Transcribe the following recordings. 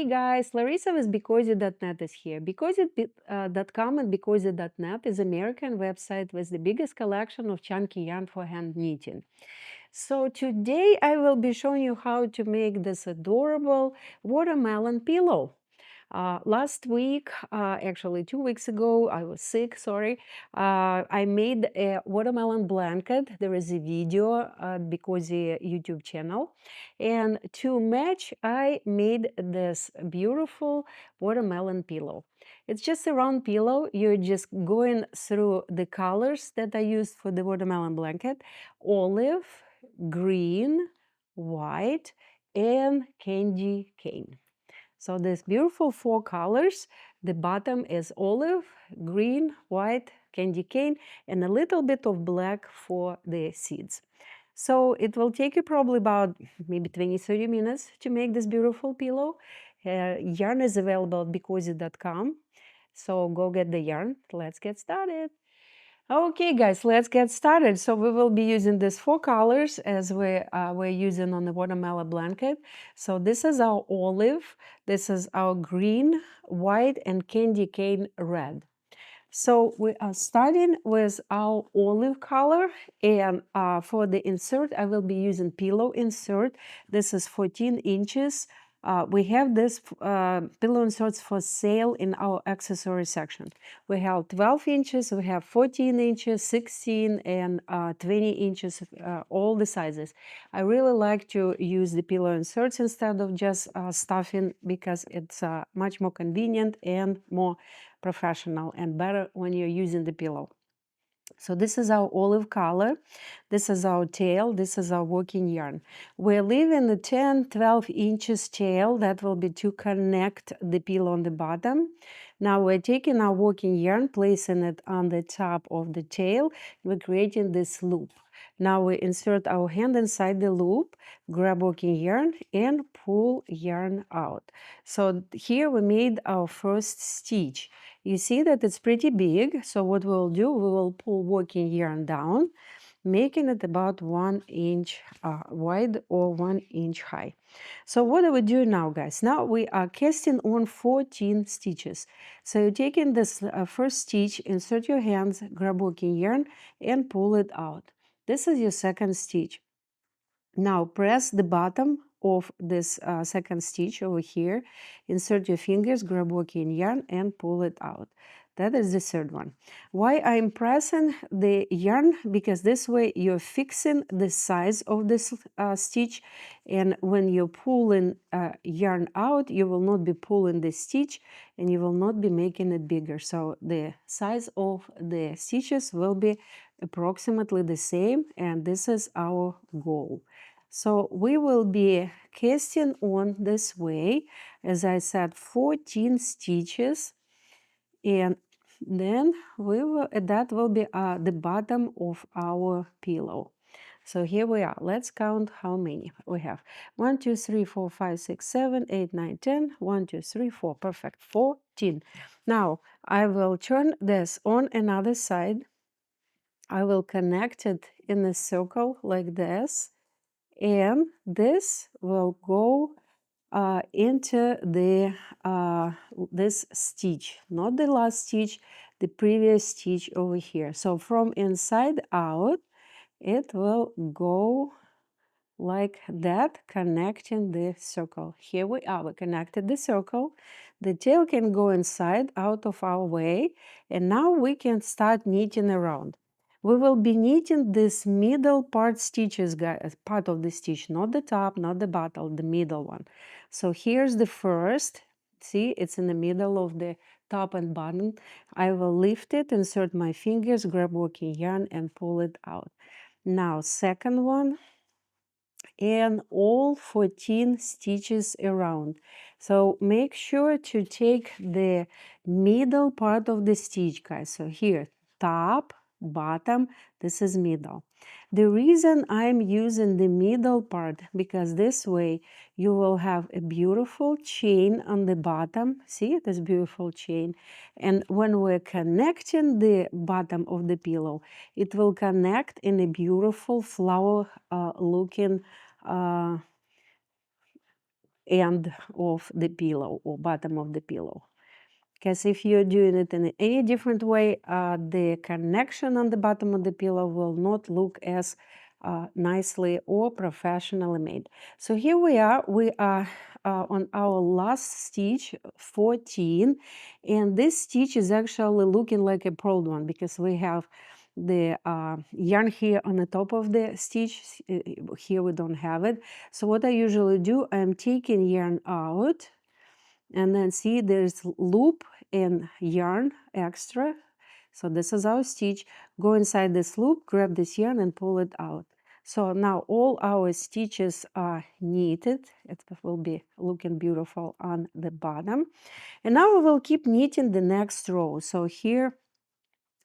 guys, Larissa with BeCozi.net is here. BeCozi.com and BeCozi.net is American website with the biggest collection of chunky yarn for hand knitting. So today I will be showing you how to make this adorable watermelon pillow. Last week, actually 2 weeks ago, I was sick, sorry. I made a watermelon blanket. There is a video because the YouTube channel. And to match, I made this beautiful watermelon pillow. It's just a round pillow. You're just going through the colors that I used for the watermelon blanket: olive, green, white, and candy cane. So these beautiful 4 colors. The bottom is olive, green, white, candy cane, and a little bit of black for the seeds. So it will take you probably about maybe 20-30 minutes to make this beautiful pillow. Yarn is available at BeCozi.com. So go get the yarn. Let's get started. Okay, guys, let's get started. So we will be using these 4 colors as we're using on the watermelon blanket. So this is our olive, this is our green, white, and candy cane red. So we are starting with our olive color, and for the insert, I will be using pillow insert. This is 14 inches. We have this pillow inserts for sale in our accessory section. We have 12 inches, we have 14 inches, 16, and 20 inches, all the sizes. I really like to use the pillow inserts instead of just stuffing because it's much more convenient and more professional and better when you're using the pillow. So this is our olive color, this is our tail, this is our working yarn. We're leaving the 10-12 inches tail, that will be to connect the pillow on the bottom. Now we're taking our working yarn, placing it on the top of the tail, we're creating this loop. Now we insert our hand inside the loop, grab working yarn and pull yarn out. So here we made our first stitch. You see that it's pretty big, so what we'll do, we will pull working yarn down, making it about 1 inch wide or 1 inch high. So what do we do now, guys? Now we are casting on 14 stitches. So you're taking this first stitch, insert your hands, grab working yarn and pull it out. This is your second stitch. Now press the bottom of this second stitch over here, insert your fingers, grab working yarn and pull it out. That is the third one. Why I'm pressing the yarn? Because this way you're fixing the size of this stitch, and when you're pulling yarn out, you will not be pulling the stitch and you will not be making it bigger. So the size of the stitches will be approximately the same, and this is our goal. So we will be casting on this way, as I said, 14 stitches, and then that will be the bottom of our pillow. So here we are. Let's count how many we have. 1, 2, 3, 4, 5, 6, 7, 8, 9, 10. 1, 2, 3, 4. Perfect. 14. Now I will turn this on another side. I will connect it in a circle like this, and this will go into the this stitch, not the last stitch, the previous stitch over here. So from inside out, it will go like that, connecting the circle. Here we are, we connected the circle. The tail can go inside, out of our way, and now we can start knitting around. We will be knitting this middle part stitches, guys, part of the stitch, not the top, not the bottom, the middle one. So here's the first. See, it's in the middle of the top and bottom. I will lift it, insert my fingers, grab working yarn and pull it out. Now second one, and all 14 stitches around. So make sure to take the middle part of the stitch, guys. So here, top, bottom, this is middle. The reason I'm using the middle part, because this way you will have a beautiful chain on the bottom. See this beautiful chain? And when we're connecting the bottom of the pillow, it will connect in a beautiful flower looking end of the pillow or bottom of the pillow. Because if you're doing it in any different way, the connection on the bottom of the pillow will not look as nicely or professionally made. So here we are on our last stitch, 14, and this stitch is actually looking like a purled one because we have the yarn here on the top of the stitch. Here we don't have it. So what I usually do, I'm taking yarn out, and then see there's loop and yarn extra. So this is our stitch. Go inside this loop, grab this yarn and pull it out. So now all our stitches are knitted. It will be looking beautiful on the bottom. And now we will keep knitting the next row. So here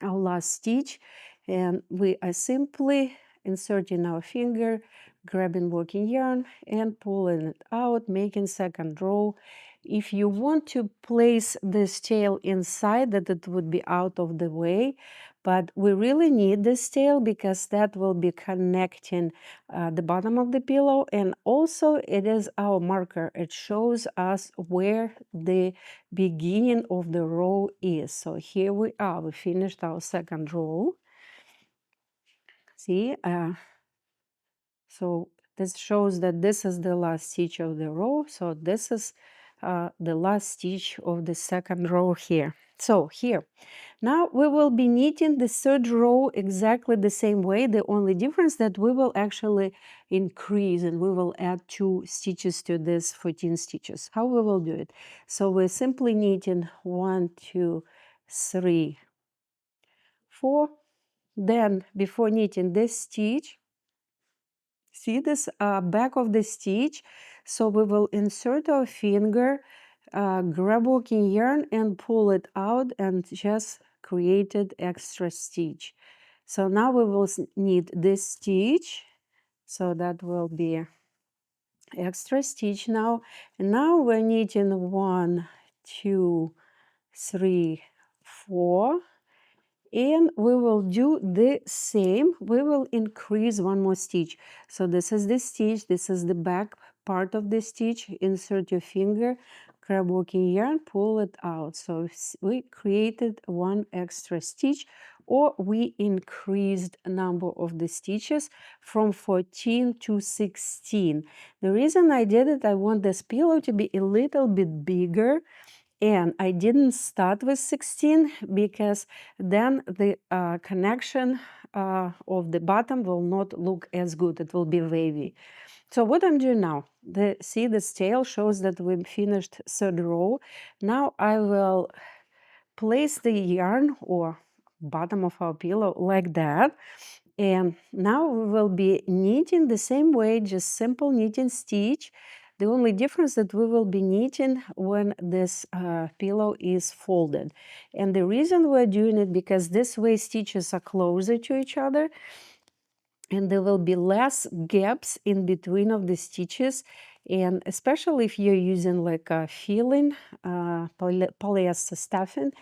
our last stitch, and we are simply inserting our finger, grabbing working yarn and pulling it out, making second row. If you want to place this tail inside, that it would be out of the way, but we really need this tail because that will be connecting the bottom of the pillow, and also it is our marker. It shows us where the beginning of the row is. So here we are, we finished our second row. See, so this shows that this is the last stitch of the row. So this is the last stitch of the second row here. So here, now we will be knitting the third row exactly the same way. The only difference that we will actually increase and we will add 2 stitches to this 14 stitches. How we will do it? So we're simply knitting 1, 2, 3, 4. Then before knitting this stitch, see this back of the stitch, so we will insert our finger, grab working yarn and pull it out and just created extra stitch. So now we will knit this stitch, so that will be extra stitch now. And now we're knitting 1, 2, 3, 4. And we will do the same. We will increase 1 more stitch. So this is the stitch, this is the back part of the stitch. Insert your finger, grab working yarn, pull it out. So we created 1 extra stitch, or we increased number of the stitches from 14 to 16. The reason I did it, I want this pillow to be a little bit bigger. And I didn't start with 16 because then the connection of the bottom will not look as good. It will be wavy. So what I'm doing now, see this tail shows that we finished third row. Now I will place the yarn or bottom of our pillow like that. And now we will be knitting the same way, just simple knitting stitch. The only difference that we will be knitting when this pillow is folded. And the reason we're doing it because this way stitches are closer to each other, and there will be less gaps in between of the stitches. And especially if you're using like a filling, polyester stuffing,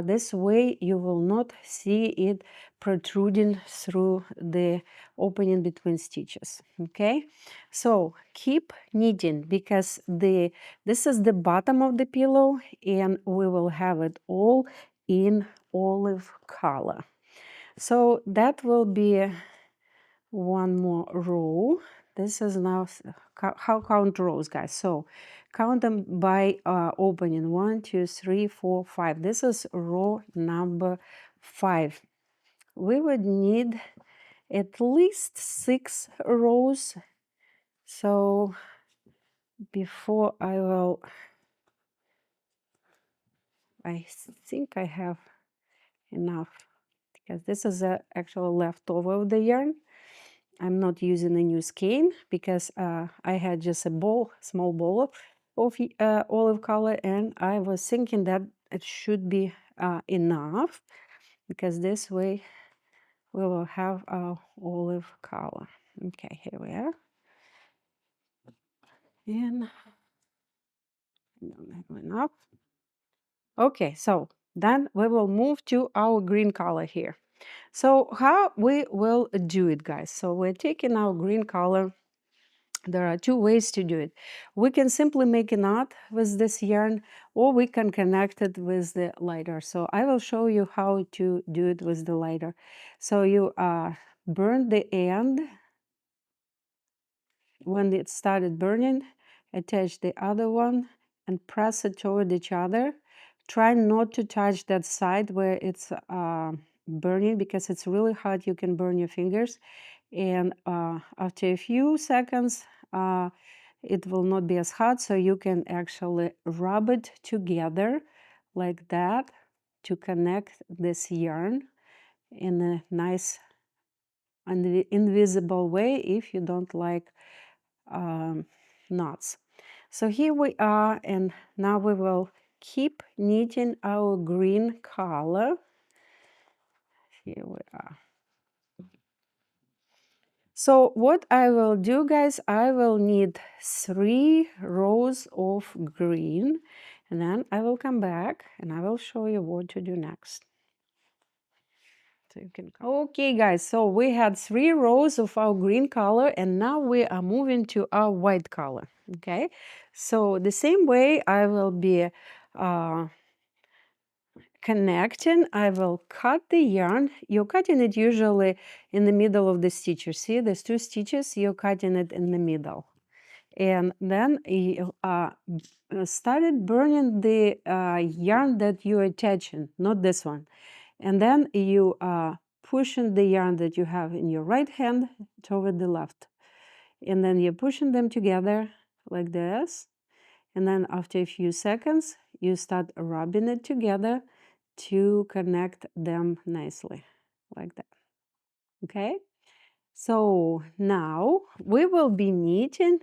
this way you will not see it protruding through the opening between stitches. Okay, so keep knitting because this is the bottom of the pillow, and we will have it all in olive color. So that will be 1 more row. This is now how count rows, guys. So count them by opening 1, 2, 3, 4, 5. This is row number 5. We would need at least 6 rows. So before I think I have enough because this is actual leftover of the yarn. I'm not using a new skein because I had just a small bowl of olive color, and I was thinking that it should be enough because this way we will have our olive color. Okay, here we are. And I don't have enough. Okay, so then we will move to our green color here. So how we will do it, guys? So we're taking our green color There are two ways to do it. We can simply make a knot with this yarn, or we can connect it with the lighter. So I will show you how to do it with the lighter. So you burn the end. When it started burning, attach the other one and press it toward each other. Try not to touch that side where it's burning, because it's really hot. You can burn your fingers. And after a few seconds, it will not be as hot, so you can actually rub it together like that to connect this yarn in a nice invisible way if you don't like knots. So here we are, and now we will keep knitting our green color. Here we are. So what I will do, guys, I will knit 3 rows of green, and then I will come back and I will show you what to do next. So you can come. Okay, guys, so we had 3 rows of our green color, and now we are moving to our white color. Okay, so the same way I will be connecting. I will cut the yarn. You're cutting it usually in the middle of the stitch. You see there's 2 stitches, you're cutting it in the middle. And then you started burning the yarn that you're attaching, not this one. And then you pushing the yarn that you have in your right hand toward the left. And then you're pushing them together like this. And then after a few seconds, you start rubbing it together to connect them nicely, like that. Okay? So now we will be knitting,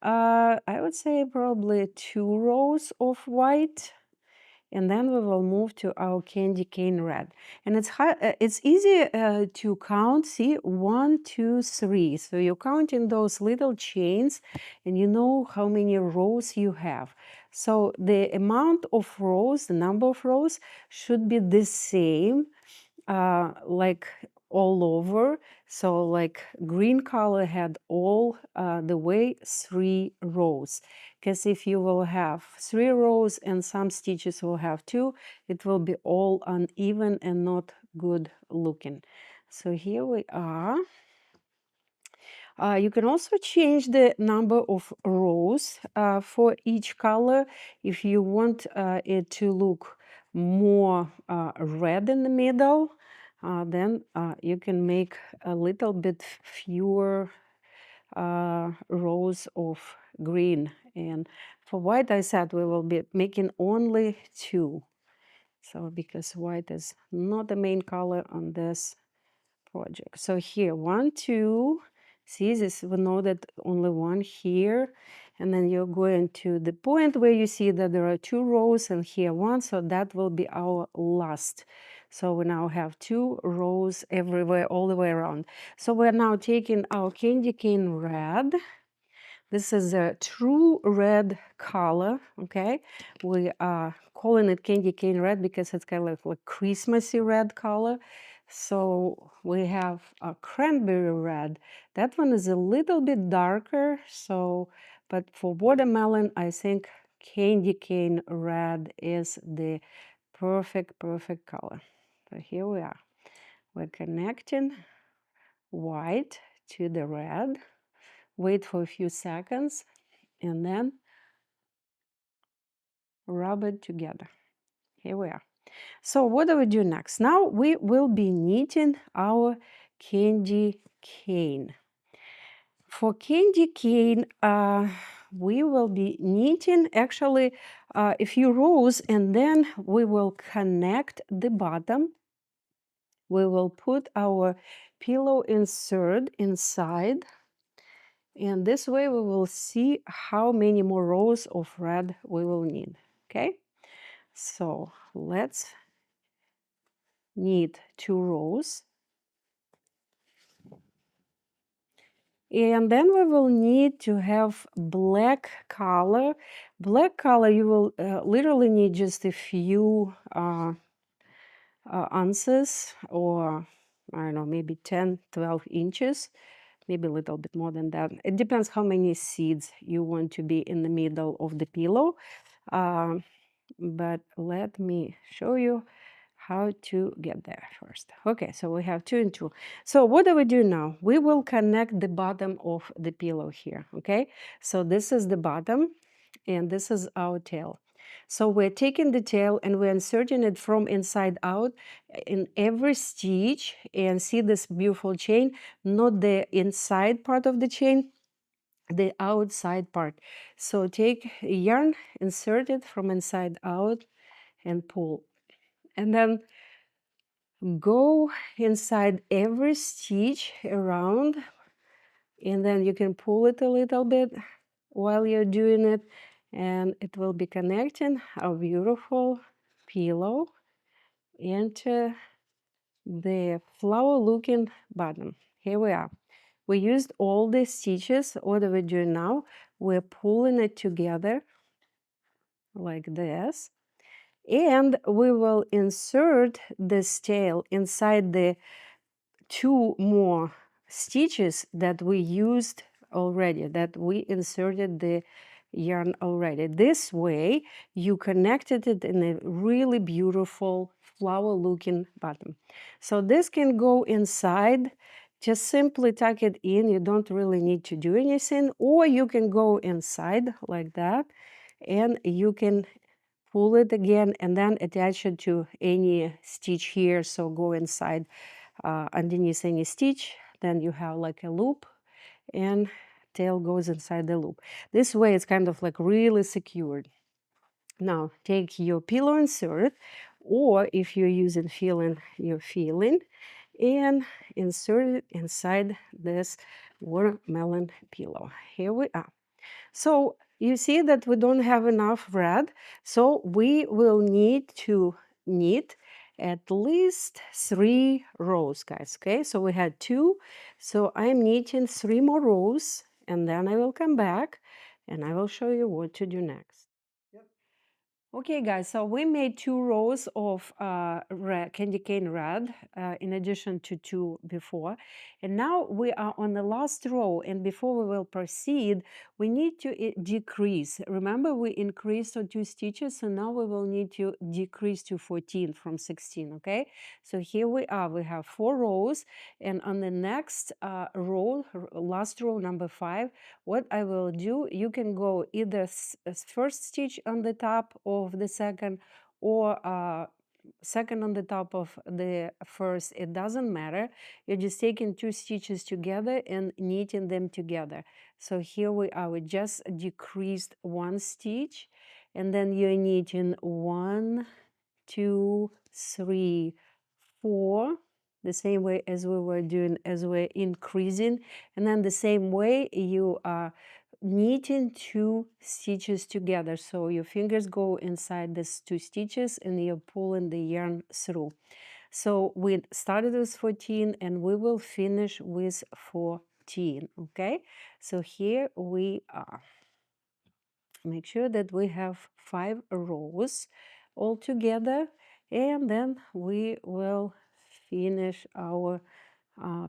I would say probably 2 rows of white, and then we will move to our candy cane red. And it's easy to count. See, 1, 2, 3. So you're counting those little chains, and you know how many rows you have. So the amount of rows, the number of rows, should be the same, like all over. So like green color had all the way 3 rows, because if you will have 3 rows and some stitches will have 2, it will be all uneven and not good looking. So here we are. You can also change the number of rows for each color. If you want it to look more red in the middle, then you can make a little bit fewer rows of green. And for white, I said we will be making only 2. So because white is not the main color on this project. So here, 1, 2. See this, we know that only 1 here, and then you're going to the point where you see that there are 2 rows, and here 1, so that will be our last. So we now have 2 rows everywhere, all the way around. So we're now taking our candy cane red. This is a true red color, okay? We are calling it candy cane red because it's kind of like Christmassy red color. So we have a cranberry red. That one is a little bit darker, so, but for watermelon, I think candy cane red is the perfect color. So here we are. We're connecting white to the red. Wait for a few seconds and then rub it together. Here we are. So what do we do next? Now we will be knitting our candy cane. For candy cane, we will be knitting actually a few rows, and then we will connect the bottom. We will put our pillow insert inside, and this way we will see how many more rows of red we will need. Okay, so let's knit 2 rows, and then we will need to have black color. Black color, you will literally need just a few ounces, or I don't know, maybe 10-12 inches. maybe a little bit more than that. It depends how many seeds you want to be in the middle of the pillow. But let me show you how to get there first. Okay, so we have 2 and 2. So what do we do now? We will connect the bottom of the pillow here, okay? So this is the bottom, and this is our tail. So we're taking the tail and we're inserting it from inside out in every stitch, and see this beautiful chain, not the inside part of the chain, the outside part. So take yarn, insert it from inside out, and pull. And then go inside every stitch around, and then you can pull it a little bit while you're doing it, and it will be connecting our beautiful pillow into the flower looking bottom. Here we are. We used all the stitches. What are we doing now? We're pulling it together like this, and we will insert this tail inside the 2 more stitches that we used already, that we inserted the yarn already. This way you connected it in a really beautiful flower looking bottom. So this can go inside. Just simply tuck it in. You don't really need to do anything, or you can go inside like that, and you can pull it again and then attach it to any stitch here. So go inside underneath any stitch, then you have like a loop, and tail goes inside the loop. This way it's kind of like really secured. Now take your pillow insert, or if you're using feeling, your feeling, and insert it inside this watermelon pillow. Here we are. So you see that we don't have enough red, so we will need to knit at least 3 rows, guys. Okay, so we had 2, so I'm knitting 3 more rows, and then I will come back and I will show you what to do next. Okay, guys, so we made 2 rows of candy cane red in addition to 2 before. And now we are on the last row. And before we will proceed, we need to decrease. Remember, we increased on 2 stitches, so now we will need to decrease to 14 from 16, okay? So here we are. We have 4 rows. And on the next row, last row, number 5, what I will do, you can go either first stitch on the top of the second, or second on the top of the first. It doesn't matter. You're just taking 2 stitches together and knitting them together. So here we are. We just decreased 1 stitch, and then you're knitting 1, 2, 3, 4, the same way as we were doing as we're increasing, and then the same way you are knitting 2 stitches together. So your fingers go inside these 2 stitches and you're pulling the yarn through. So we started with 14 and we will finish with 14. Okay, so here we are. Make sure that we have 5 rows all together, and then we will finish our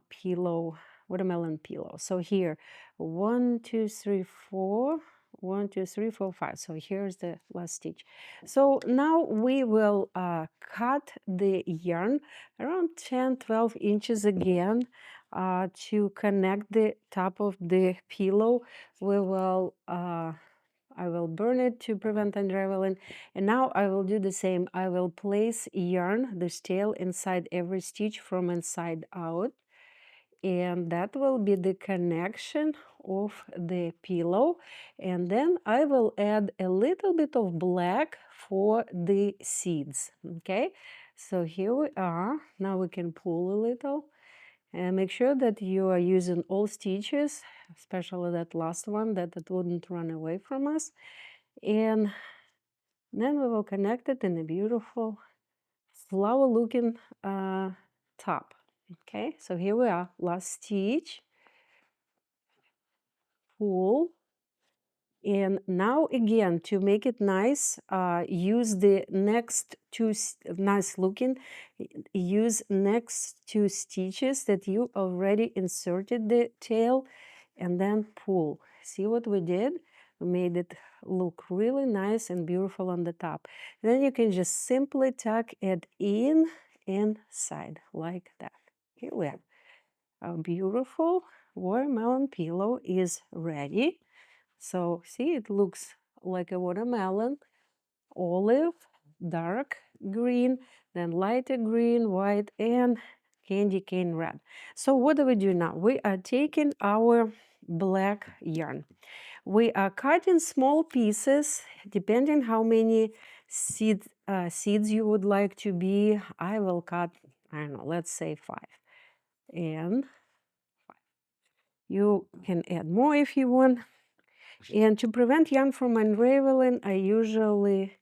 pillow, watermelon pillow. So here, 1, 2, 3, 4, 1, 2, 3, 4, 5. So here's the last stitch. So now we will cut the yarn around 10-12 inches again to connect the top of the pillow. We will I will burn it to prevent unraveling. And now I will do the same. I will place yarn, this tail, inside every stitch from inside out. And that will be the connection of the pillow. And then I will add a little bit of black for the seeds. Okay, so here we are. Now we can pull a little. And make sure that you are using all stitches, especially that last one, that it wouldn't run away from us. And then we will connect it in a beautiful flower looking top. Okay, so here we are, last stitch, pull, And now again, to make it nice, use the next two, nice looking, use next two stitches that you already inserted the tail, and then pull. See what we did? We made it look really nice and beautiful on the top. Then you can just simply tuck it in inside like that. Here we are. Our beautiful watermelon pillow is ready. So see, it looks like a watermelon, olive, dark green, then lighter green, white, and candy cane red. So what do we do now? We are taking our black yarn. We are cutting small pieces, depending how many seeds you would like to be. I will cut, I don't know, let's say 5. And you can add more if you want. And to prevent yarn from unraveling, I usually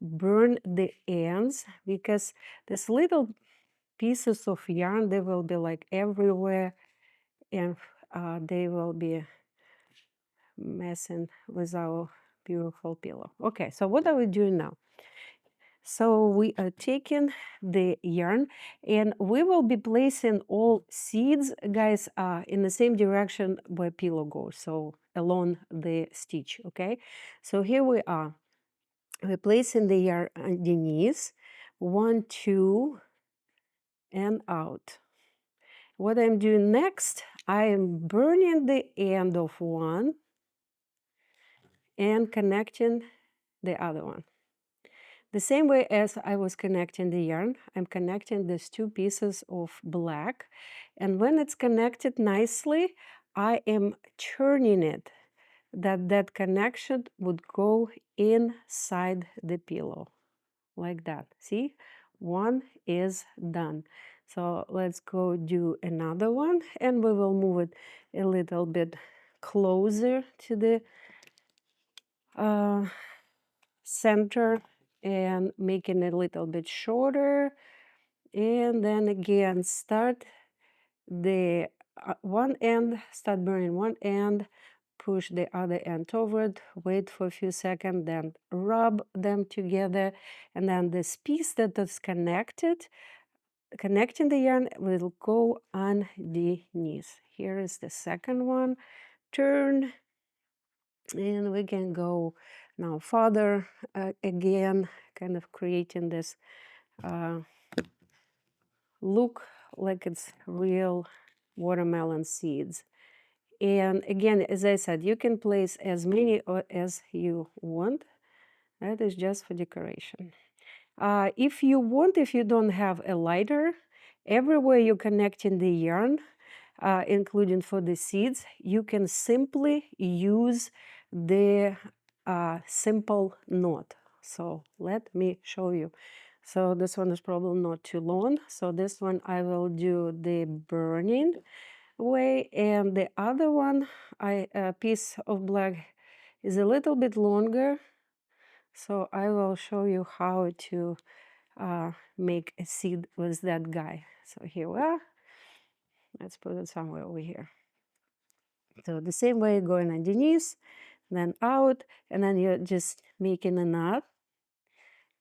burn the ends, because these little pieces of yarn, they will be like everywhere, and they will be messing with our beautiful pillow. Okay, so what are we doing now? So we are taking the yarn, and we will be placing all seeds, guys, in the same direction where pillow goes, so along the stitch. Okay, so here we are. We're placing the yarn underneath, 1, 2, and out. What I'm doing next, I am burning the end of one and connecting the other one. The same way as I was connecting the yarn, I'm connecting these two pieces of black. And when it's connected nicely, I am turning it, that connection would go inside the pillow, like that. See, one is done. So let's go do another one, and we will move it a little bit closer to the center and making it a little bit shorter. And then again, start the one end, start burning one end, push the other end toward, wait for a few seconds, then rub them together, and then this piece that is connecting the yarn will go underneath. Here is the second one. Turn, and we can go now further again, kind of creating this look like it's real watermelon seeds. And again, as I said, you can place as many as you want. That is just for decoration. If you want, if you don't have a lighter, everywhere you're connecting the yarn, including for the seeds, you can simply use the simple knot. So let me show you. So this one is probably not too long. So this one I will do the burning way, and the other one, a piece of black is a little bit longer. So I will show you how to make a seed with that guy. So here we are. Let's put it somewhere over here. So the same way, going underneath, then out, and then you're just making a knot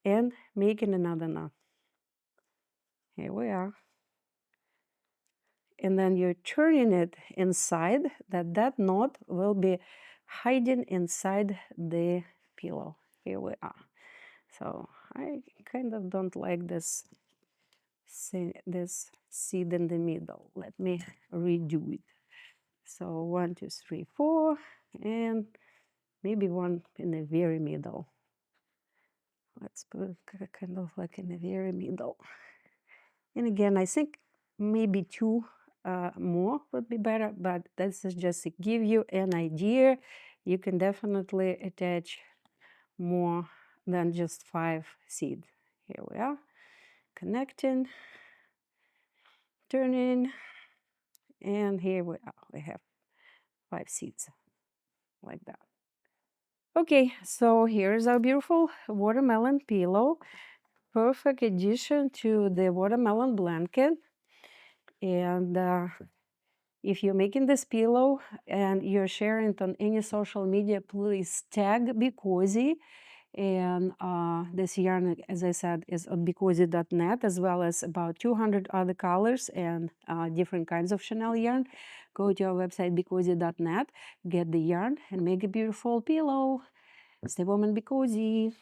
and making another knot. Here we are. And then you're turning it inside, that knot will be hiding inside the pillow. Here we are. So I kind of don't like this seed in the middle. Let me redo it. So 1, 2, 3, 4, and maybe one in the very middle. Let's put it kind of like in the very middle. And again, I think maybe 2 more would be better, but this is just to give you an idea. You can definitely attach more than just 5 seeds. Here we are, connecting, turning, and here we are. We have 5 seeds, like that. Okay, so here's our beautiful watermelon pillow. Perfect addition to the watermelon blanket. And If you're making this pillow and you're sharing it on any social media, please tag BeCozi. And this yarn, as I said, is on BeCozi.net, as well as about 200 other colors and different kinds of chenille yarn. Go to our website, BeCozi.net, get the yarn, and make a beautiful pillow. Stay warm and be cozy.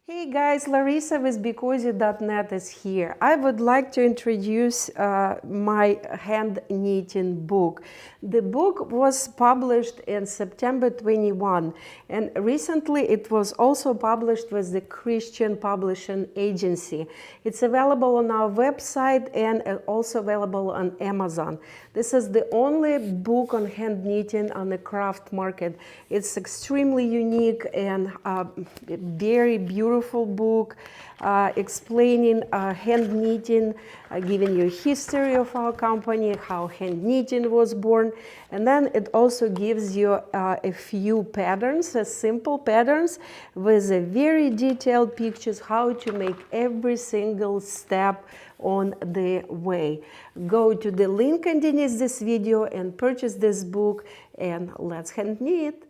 Hey guys, Larissa with BeCozi.net is here. I would like to introduce my hand knitting book. The book was published in September 21, and recently it was also published with the Christian Publishing Agency. It's available on our website and also available on Amazon. This is the only book on hand knitting on the craft market. It's extremely unique and very beautiful book explaining hand knitting, giving you a history of our company, how hand knitting was born, and then it also gives you a few patterns, simple patterns with a very detailed pictures how to make every single step on the way. Go to the link underneath this video and purchase this book, and let's hand knit.